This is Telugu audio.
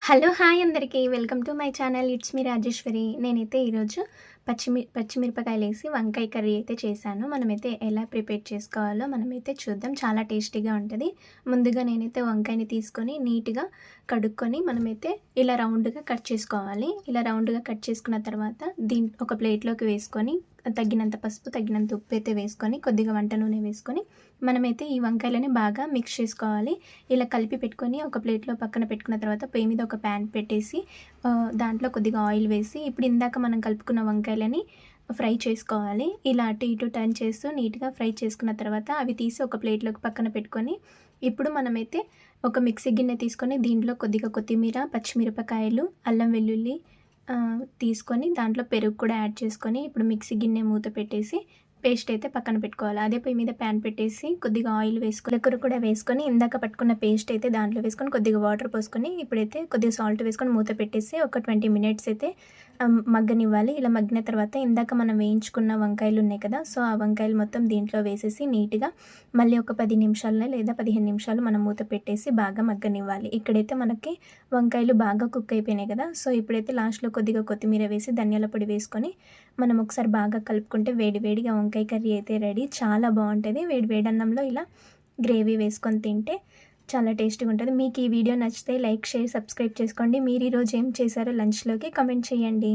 హలో! హాయ్ అందరికీ. Welcome to my channel. It's me Rajeshwari. నేనైతే ఈరోజు పచ్చిమిరపకాయలేసి వంకాయ కర్రీ అయితే చేశాను. మనమైతే ఎలా ప్రిపేర్ చేసుకోవాలో మనమైతే చూద్దాం. చాలా టేస్టీగా ఉంటది. ముందుగా నేనైతే వంకాయని తీసుకొని నీట్‌గా కడుక్కొని మనమైతే ఇలా రౌండ్‌గా కట్ చేసుకోవాలి. ఇలా రౌండ్‌గా కట్ చేసుకున్న తర్వాత ఒక ప్లేట్‌లోకి వేసుకొని తగినంత పసుపు, తగినంత ఉప్పు అయితే వేసుకొని కొద్దిగా వంట నూనె వేసుకొని మనమైతే ఈ వంకాయలని బాగా మిక్స్ చేసుకోవాలి. ఇలా కలిపి పెట్టుకొని ఒక ప్లేట్‌లో పక్కన పెట్టుకున్న తర్వాత పొయ్యి మీద ఒక ప్యాన్ పెట్టేసి దాంట్లో కొద్దిగా ఆయిల్ వేసి ఇప్పుడు ఇందాక మనం కలుపుకున్న వంకాయలని ఫ్రై చేసుకోవాలి. ఇలా అటు ఇటు టర్న్ చేస్తూ నీట్‌గా ఫ్రై చేసుకున్న తర్వాత అవి తీసి ఒక ప్లేట్‌లోకి పక్కన పెట్టుకొని ఇప్పుడు మనమైతే ఒక మిక్సీ గిన్నె తీసుకొని దీంట్లో కొద్దిగా కొత్తిమీర, పచ్చిమిరపకాయలు, అల్లం వెల్లుల్లి తీసుకొని దాంట్లో పెరుగు కూడా యాడ్ చేసుకొని ఇప్పుడు మిక్సీ గిన్నె మూత పెట్టేసి పేస్ట్ అయితే పక్కన పెట్టుకోవాలి. అదే పొయ్యి మీద ప్యాన్ పెట్టేసి కొద్దిగా ఆయిల్ వేసుకొని జీలకర్ర కూడా వేసుకొని ఇందాక పట్టుకున్న పేస్ట్ అయితే దాంట్లో వేసుకొని కొద్దిగా వాటర్ పోసుకొని ఇప్పుడైతే కొద్దిగా సాల్ట్ వేసుకొని మూత పెట్టేసి ఒక 20 మినిట్స్ అయితే మగ్గనివ్వాలి. ఇలా మగ్గిన తర్వాత ఇందాక మనం వేయించుకున్న వంకాయలు ఉన్నాయి కదా, సో ఆ వంకాయలు మొత్తం దీంట్లో వేసేసి నీట్‌గా మళ్ళీ ఒక 10 నిమిషాలు లేదా 15 నిమిషాలు మనం మూత పెట్టేసి బాగా మగ్గనివ్వాలి. ఇక్కడైతే మనకి వంకాయలు బాగా కుక్ అయిపోయినాయి కదా, సో ఇప్పుడైతే లాస్ట్‌లో కొద్దిగా కొత్తిమీర వేసి ధనియాల పొడి వేసుకొని మనం ఒకసారి బాగా కలుపుకుంటే వేడి వేడిగా వంకాయ కర్రీ అయితే రెడీ. చాలా బాగుంటుంది. వేడి వేడి అన్నంలో ఇలా గ్రేవీ వేసుకొని తింటే చాలా టేస్టీగా ఉంటుంది. మీకు ఈ వీడియో నచ్చితే లైక్, షేర్, సబ్స్క్రైబ్ చేసుకోండి. మీరు ఈరోజు ఏం చేశారో లంచ్‌లోకి కామెంట్ చేయండి.